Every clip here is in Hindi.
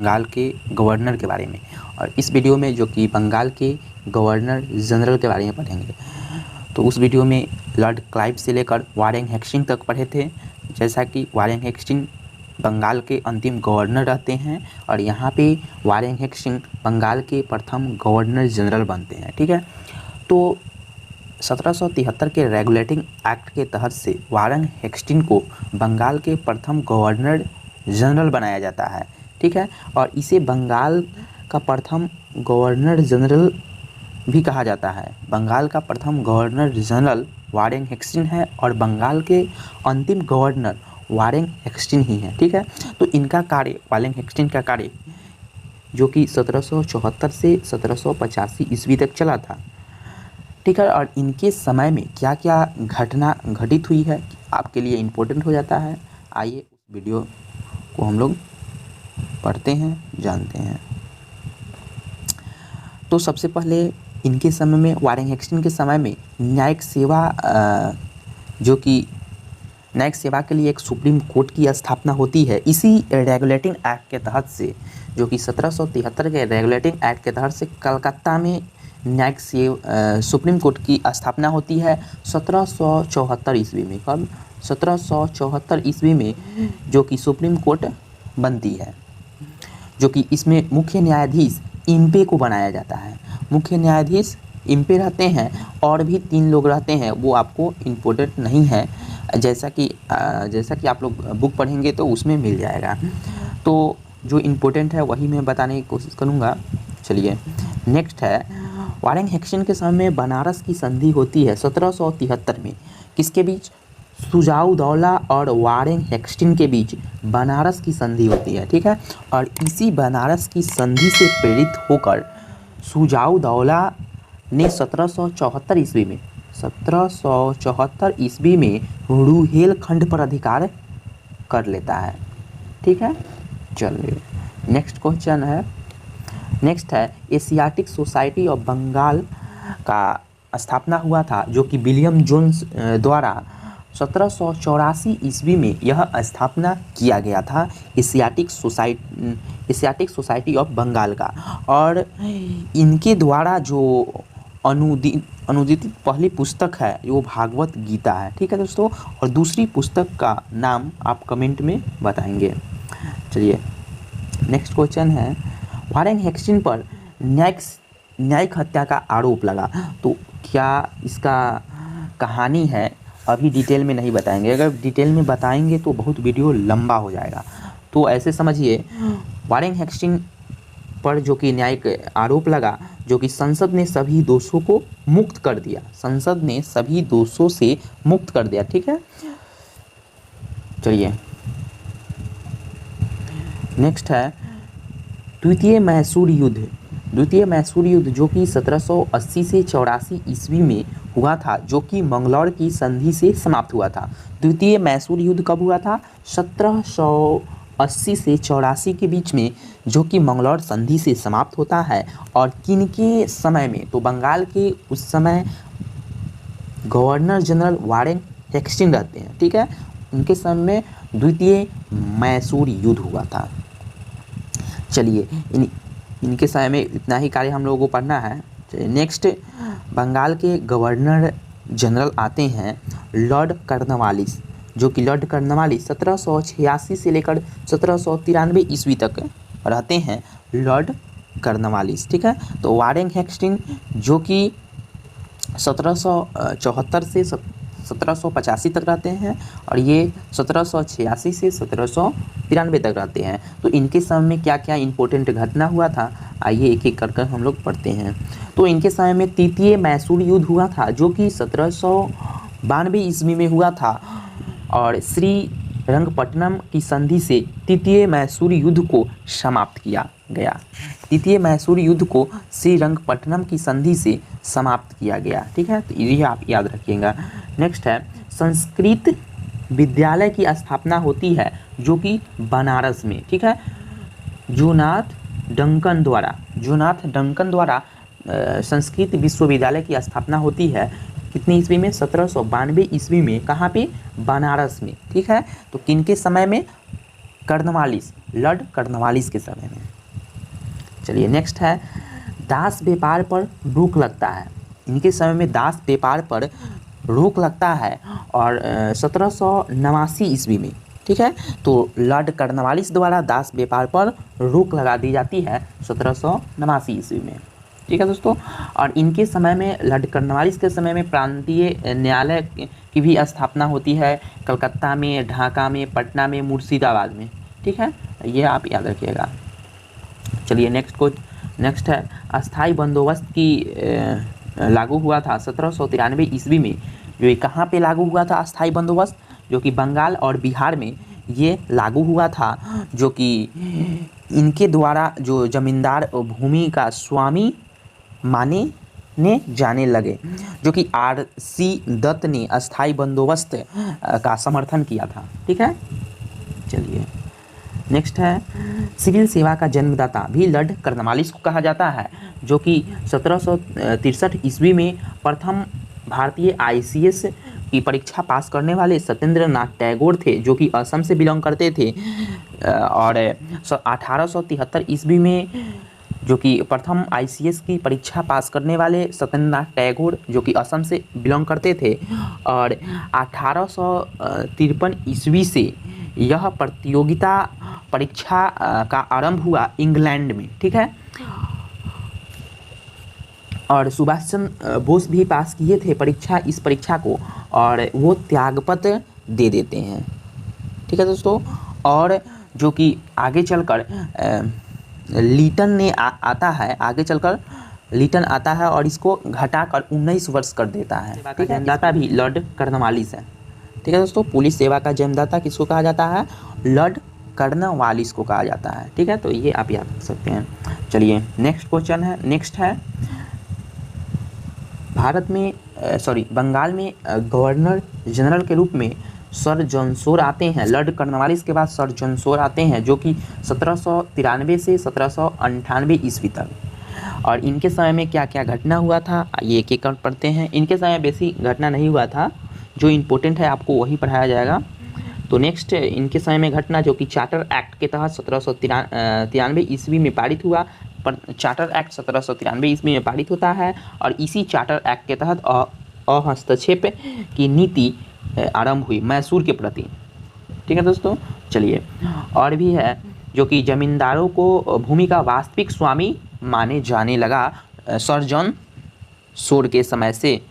बंगाल के गवर्नर के बारे में, और इस वीडियो में जो कि बंगाल के गवर्नर जनरल के बारे में पढ़ेंगे। तो उस वीडियो में लॉर्ड क्लाइव से लेकर वारेन हेस्टिंग्स तक पढ़े थे। जैसा कि वारेन हेस्टिंग्स बंगाल के अंतिम गवर्नर रहते हैं और यहाँ पे वारेन हेस्टिंग्स बंगाल के प्रथम गवर्नर जनरल बनते हैं। ठीक है, तो 1773 के रेगुलेटिंग एक्ट के तहत से वारेन हेस्टिंग्स को बंगाल के प्रथम गवर्नर जनरल बनाया जाता है। ठीक है, और इसे बंगाल का प्रथम गवर्नर जनरल भी कहा जाता है। बंगाल का प्रथम गवर्नर जनरल वारेन हेस्टिंग्स है और बंगाल के अंतिम गवर्नर वारेन हेस्टिंग्स ही हैं। ठीक है, तो इनका कार्य, वारेन हेस्टिंग्स का कार्य जो कि 1774 से 1785 ईस्वी तक चला था। ठीक है, और इनके समय में क्या क्या घटना घटित हुई है आपके लिए इम्पोर्टेंट हो जाता है। आइए उस वीडियो को हम लोग पढ़ते हैं, जानते हैं। तो सबसे पहले इनके समय में, वारेन हेस्टिंग्स के समय में न्यायिक सेवा जो कि न्यायिक सेवा के लिए एक सुप्रीम कोर्ट की स्थापना होती है। इसी रेगुलेटिंग एक्ट के तहत से, जो कि 1773 के रेगुलेटिंग एक्ट के तहत से कलकत्ता में न्यायिक सुप्रीम कोर्ट की स्थापना होती है 1774 ईस्वी में। कब? 1774 ईस्वी में जो कि सुप्रीम कोर्ट बनती है, जो कि इसमें मुख्य न्यायाधीश इम्पे को बनाया जाता है। मुख्य न्यायाधीश इम्पे रहते हैं और भी 3 लोग रहते हैं, वो आपको इम्पोर्टेंट नहीं है। जैसा कि आप लोग बुक पढ़ेंगे तो उसमें मिल जाएगा। तो जो इम्पोर्टेंट है वही मैं बताने की कोशिश करूँगा। चलिए, नेक्स्ट है वारेन हेस्टिंग्स के समय में बनारस की संधि होती है 1773 में। किसके बीच? शुजाउद्दौला और वारेन हेस्टिंग्स के बीच बनारस की संधि होती है। ठीक है, और इसी बनारस की संधि से प्रेरित होकर शुजाउद्दौला ने 1774 ईस्वी में रुहेलखंड पर अधिकार कर लेता है। ठीक है, चलिए नेक्स्ट क्वेश्चन है। नेक्स्ट है एशियाटिक सोसाइटी ऑफ बंगाल का स्थापना हुआ था, जो कि विलियम जोन्स द्वारा 1784 ईस्वी में यह स्थापना किया गया था, एशियाटिक सोसाइटी ऑफ बंगाल का। और इनके द्वारा जो अनुदित पहली पुस्तक है वो भागवत गीता है। ठीक है दोस्तों, और दूसरी पुस्तक का नाम आप कमेंट में बताएंगे। चलिए नेक्स्ट क्वेश्चन है, वारेन हेस्टिंग्स पर न्यायिक हत्या का आरोप लगा। तो क्या इसका कहानी है, अभी डिटेल में नहीं बताएंगे। अगर डिटेल में बताएंगे तो बहुत वीडियो लंबा हो जाएगा। तो ऐसे समझिए, वारेन हेस्टिंग्स पर जो कि न्यायिक आरोप लगा, जो कि संसद ने सभी दोषों को मुक्त कर दिया। संसद ने सभी दोषों से मुक्त कर दिया। ठीक है, चलिए नेक्स्ट है द्वितीय मैसूर युद्ध जो कि 1780 से 84 ईस्वी में हुआ था, जो कि मंगलौर की संधि से समाप्त हुआ था। द्वितीय मैसूर युद्ध कब हुआ था? 1780 से 84 के बीच में, जो कि मंगलौर संधि से समाप्त होता है। और किनके समय में? तो बंगाल के उस समय गवर्नर जनरल वारेन हेस्टिंग्स रहते हैं। ठीक है, उनके समय में द्वितीय मैसूर युद्ध हुआ था। चलिए इनके समय में इतना ही कार्य हम लोगों को पढ़ना है। नेक्स्ट बंगाल के गवर्नर जनरल आते हैं लॉर्ड कॉर्नवालिस, जो कि लॉर्ड कॉर्नवालिस 1786 से लेकर 1793 ईस्वी तक रहते हैं लॉर्ड कॉर्नवालिस। ठीक है, तो वारेन हेस्टिंग्स जो कि 1774 से 1785 तक रहते हैं और ये 1786 से 1793 तक रहते हैं। तो इनके समय में क्या क्या इंपॉर्टेंट घटना हुआ था, आइए एक एक कर हम लोग पढ़ते हैं। तो इनके समय में तृतीय मैसूर युद्ध हुआ था, जो कि 1792 ईस्वी में हुआ था और श्रीरंगपट्टनम की संधि से तृतीय मैसूर युद्ध को समाप्त किया गया। तृतीय मैसूर युद्ध को श्रीरंगपट्टनम की संधि से समाप्त किया गया। ठीक है, तो ये आप याद रखिएगा। नेक्स्ट है संस्कृत विद्यालय की स्थापना होती है, जो कि बनारस में। ठीक है, जोनाथ डंकन द्वारा संस्कृत विश्वविद्यालय की स्थापना होती है। कितनी ईस्वी में? 1792 ईस्वी में। कहाँ पे? बनारस में। ठीक है, तो किनके समय में? कॉर्नवालिस, लॉर्ड कॉर्नवालिस के समय में। चलिए नेक्स्ट है दास व्यापार पर रोक लगता है। इनके समय में दास व्यापार पर रोक लगता है और 1789 ईस्वी में, ठीक है। तो लॉर्ड कॉर्नवालिस द्वारा दास व्यापार पर रोक लगा दी जाती है 1789 ईस्वी में, ठीक है दोस्तों। और इनके समय में लॉर्ड कॉर्नवालिस के समय में प्रांतीय न्यायालय की भी स्थापना होती है कलकत्ता में, ढाका में, पटना में, मुर्शिदाबाद में, ठीक है। ये आप याद रखिएगा। चलिए नेक्स्ट है अस्थाई बंदोबस्त की लागू हुआ था 1793 ईस्वी में। जो ये कहाँ पे लागू हुआ था अस्थाई बंदोबस्त, जो कि बंगाल और बिहार में ये लागू हुआ था, जो कि इनके द्वारा जो जमींदार भूमि का स्वामी माने जाने लगे, जो कि RC दत्त ने अस्थाई बंदोबस्त का समर्थन किया था, ठीक है। चलिए नेक्स्ट है सिविल सेवा का जन्मदाता भी लॉर्ड कॉर्नवालिस को कहा जाता है, जो कि 1763 ईस्वी में प्रथम भारतीय ICS की परीक्षा पास करने वाले सत्येंद्र नाथ टैगोर थे, जो कि असम से बिलोंग करते थे। और 1873 ईस्वी में जो कि प्रथम ICS की परीक्षा पास करने वाले सत्येंद्र नाथ टैगोर, जो कि असम से बिलोंग करते थे। और 1853 ईस्वी से यह प्रतियोगिता परीक्षा का आरंभ हुआ इंग्लैंड में, ठीक है। और सुभाष चंद्र बोस भी पास किए थे इस परीक्षा को, और वो त्यागपत्र दे देते हैं, ठीक है दोस्तों। और जो कि आगे चलकर लीटन ने आता है, आगे चलकर लीटन आता है और इसको घटाकर 19 वर्ष कर देता है, ठीक है। जन्मदाता भी लॉर्ड कॉर्नवालिस है, ठीक है दोस्तों। पुलिस सेवा का जन्मदाता किसको कहा जाता है, लॉर्ड कॉर्नवालिस को कहा जाता है, ठीक है। तो ये आप याद रख सकते हैं। चलिए नेक्स्ट है बंगाल में गवर्नर जनरल के रूप में सर जॉन शोर आते हैं। लॉर्ड कॉर्नवालिस के बाद सर जॉन शोर आते हैं, जो कि 1793 से 1798 ईस्वी तक। और इनके समय में क्या क्या घटना हुआ था ये एक एक पढ़ते हैं। इनके समय बेसी घटना नहीं हुआ था, जो इम्पोर्टेंट है आपको वही पढ़ाया जाएगा। तो नेक्स्ट इनके समय में घटना जो कि चार्टर एक्ट के तहत 1793 ईस्वी में पारित हुआ। पर चार्टर एक्ट 1793 ईस्वी में पारित होता है और इसी चार्टर एक्ट के तहत हस्तक्षेप की नीति आरंभ हुई मैसूर के प्रति, ठीक है दोस्तों। चलिए और भी है जो कि जमींदारों को भूमि का वास्तविक स्वामी माने जाने लगा सर जॉन शोर के समय से,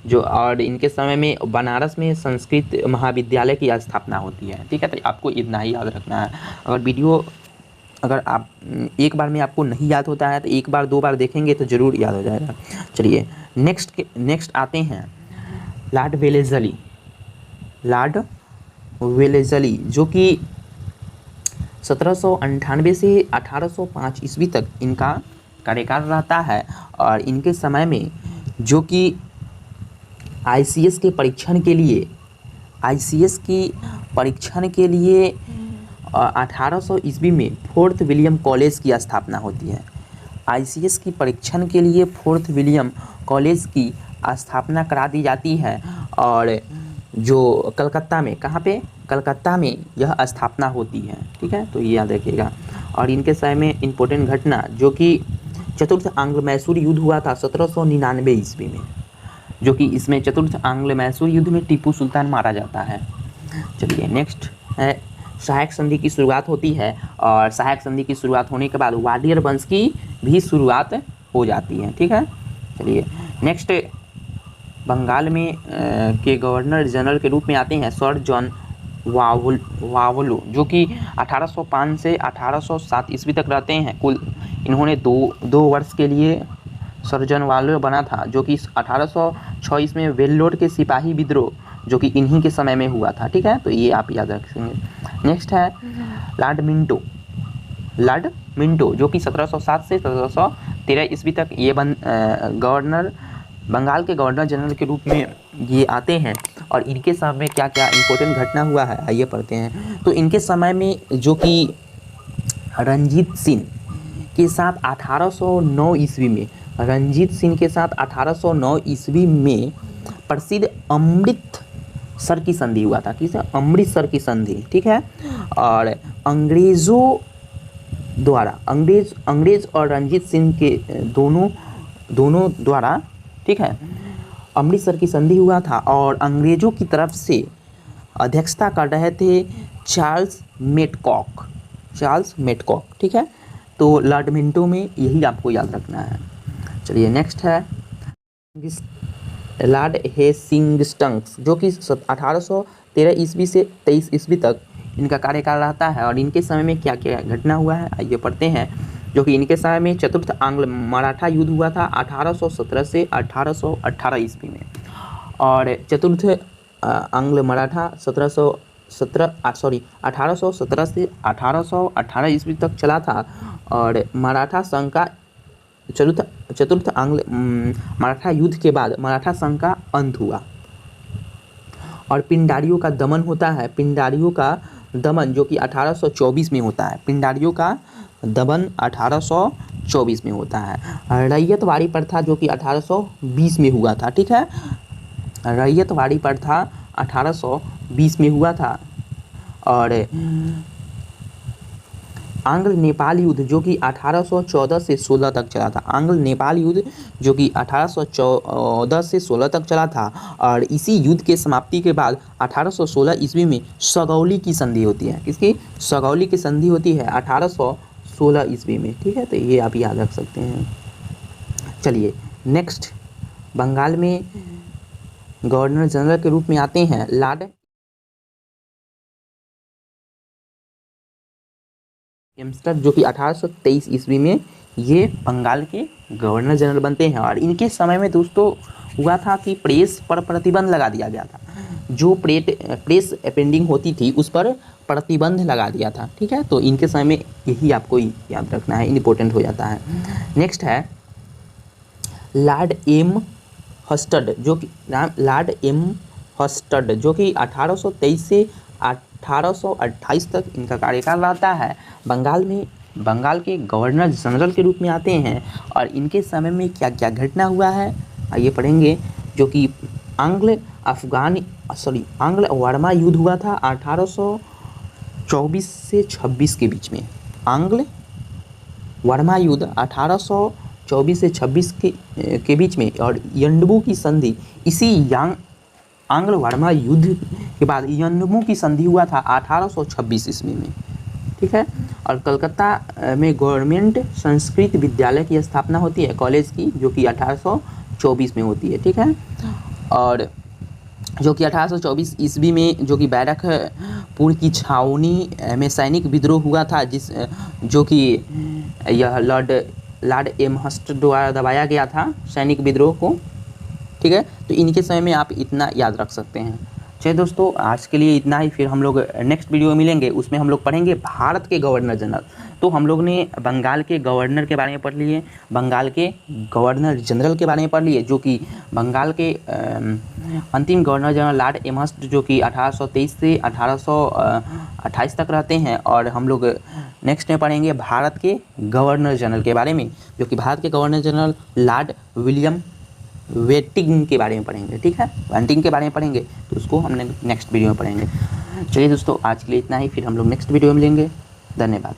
जो और इनके समय में बनारस में संस्कृत महाविद्यालय की स्थापना होती है, ठीक है। तो आपको इतना ही याद रखना है। अगर आप एक बार में आपको नहीं याद होता है तो एक बार दो बार देखेंगे तो ज़रूर याद हो जाएगा। चलिए नेक्स्ट आते हैं लॉर्ड वेलेज़ली, जो कि 1798 से 1805 ईस्वी तक इनका कार्यकाल रहता है। और इनके समय में जो कि ICS के परीक्षण के लिए 1800 ईस्वी में फोर्थ विलियम कॉलेज की स्थापना होती है। ICS की परीक्षण के लिए फोर्थ विलियम कॉलेज की स्थापना करा दी जाती है और जो कलकत्ता में, कहाँ पे, कलकत्ता में यह स्थापना होती है, ठीक है। तो ये याद रखिएगा। और इनके समय में इम्पोर्टेंट घटना जो कि चतुर्थ आंग्ल मैसूर युद्ध हुआ था 1799 ईस्वी में, जो कि इसमें चतुर्थ आंग्ल मैसूर युद्ध में टीपू सुल्तान मारा जाता है। चलिए नेक्स्ट है सहायक संधि की शुरुआत होती है और सहायक संधि की शुरुआत होने के बाद वाडियर वंश की भी शुरुआत हो जाती है, ठीक है। चलिए नेक्स्ट बंगाल में के गवर्नर जनरल के रूप में आते हैं सर जॉन वावलो, जो कि 1805 से 1807 ईस्वी तक रहते हैं। कुल इन्होंने दो वर्ष के लिए सर जॉन वावलो बना था, जो कि 1806 ईस्वी में वेल्लोर के सिपाही विद्रोह जो कि इन्हीं के समय में हुआ था, ठीक है। तो ये आप याद रखेंगे। नेक्स्ट है लॉर्ड मिंटो, जो कि 1707 से 1713 ईस्वी तक ये बंगाल के गवर्नर जनरल के रूप में ये आते हैं। और इनके समय में क्या क्या इंपॉर्टेंट घटना हुआ है आइए पढ़ते हैं। तो इनके समय में जो कि रंजीत सिंह के साथ 1809 ईस्वी में प्रसिद्ध अमृतसर की संधि हुआ था। किसे? अमृतसर की संधि, ठीक है। और अंग्रेज़ों द्वारा अंग्रेज और रणजीत सिंह के दोनों द्वारा, ठीक है, अमृतसर की संधि हुआ था और अंग्रेजों की तरफ से अध्यक्षता कर रहे थे चार्ल्स मेटकॉक, ठीक है। तो लॉर्ड मिंटो में यही आपको याद रखना है। चलिए नेक्स्ट है लॉर्ड हेस्टिंग्स, जो कि 1813 ईस्वी से 23 ईस्वी तक इनका कार्यकाल रहता है। और इनके समय में क्या क्या घटना हुआ है आइए पढ़ते हैं। जो कि इनके समय में चतुर्थ आंग्ल मराठा युद्ध हुआ था 1817 से 1818 ईस्वी में। और चतुर्थ आंग्ल मराठा 1817 से 1818 ईस्वी तक चला था। और मराठा संघ का चतुर्थ आंग्ल मराठा युद्ध के बाद मराठा संघ का अंत हुआ और पिंडारियों का दमन होता है। पिंडारियों का दमन जो कि 1824 में होता है। पिंडारियों का दमन 1824 में होता है। रैयतवाड़ी प्रथा जो कि 1820 में हुआ था, ठीक है। रैयतवाड़ी प्रथा 1820 में हुआ था। और आंग्ल नेपाल युद्ध जो कि 1814 से 16 तक चला था। आंग्ल नेपाल युद्ध जो कि 1814 से 16 तक चला था। और इसी युद्ध के समाप्ति के बाद 1816 ईस्वी में सगौली की संधि होती है। किसकी? सगौली की संधि होती है 1816 ईस्वी में, ठीक है। तो ये आप याद रख सकते हैं। चलिए नेक्स्ट, बंगाल में गवर्नर जनरल के रूप में आते हैं लॉर्ड एम्स्टर, जो कि 1823 ईस्वी में ये बंगाल के गवर्नर जनरल बनते हैं। और इनके समय में दोस्तों हुआ था कि प्रेस पर प्रतिबंध लगा दिया गया था। जो प्रेस पेंडिंग होती थी उस पर प्रतिबंध लगा दिया था, ठीक है। तो इनके समय में यही आपको याद रखना है, इंपॉर्टेंट हो जाता है। नेक्स्ट है लॉर्ड एम हस्टर्ड, जो कि 1823 से 1828 तक इनका कार्यकाल रहता है। बंगाल के गवर्नर जनरल के रूप में आते हैं। और इनके समय में क्या क्या घटना हुआ है आइए पढ़ेंगे। जो कि आंग्ल वर्मा युद्ध हुआ था 1824 से 26 के बीच में। आंग्ल वर्मा युद्ध 1824 से 26 के बीच में। और यंडबू की संधि इसी आंग्ल वर्मा युद्ध के बाद यंडबू की संधि हुआ था 1826 ईस्वी में, ठीक है। और कलकत्ता में गवर्नमेंट संस्कृत विद्यालय की स्थापना होती है, कॉलेज की, जो कि 1824 में होती है, ठीक है। और जो कि 1824 ईस्वी में जो कि बैरकपुर की छावनी में सैनिक विद्रोह हुआ था, जो कि यह लॉर्ड एम हस्टर द्वारा दबाया गया था सैनिक विद्रोह को, ठीक है। तो इनके समय में आप इतना याद रख सकते हैं। चलिए दोस्तों आज के लिए इतना ही। फिर हम लोग नेक्स्ट वीडियो में मिलेंगे, उसमें हम लोग पढ़ेंगे भारत के गवर्नर जनरल। तो हम लोग ने बंगाल के गवर्नर के बारे में पढ़ लिए, बंगाल के गवर्नर जनरल के बारे में पढ़ लिए, जो कि बंगाल के अंतिम गवर्नर जनरल लॉर्ड एम्हर्स्ट, जो कि 1823 से 1828 तक रहते हैं। और हम लोग नेक्स्ट में पढ़ेंगे भारत के गवर्नर जनरल के बारे में, जो कि भारत के governor general Lord William waiting के बारे में पढ़ेंगे, ठीक है। वेटिंग के बारे में पढ़ेंगे, तो उसको हमने नेक्स्ट वीडियो में पढ़ेंगे। चलिए दोस्तों आज के लिए इतना ही। फिर हम लोग नेक्स्ट वीडियो में मिलेंगे। धन्यवाद।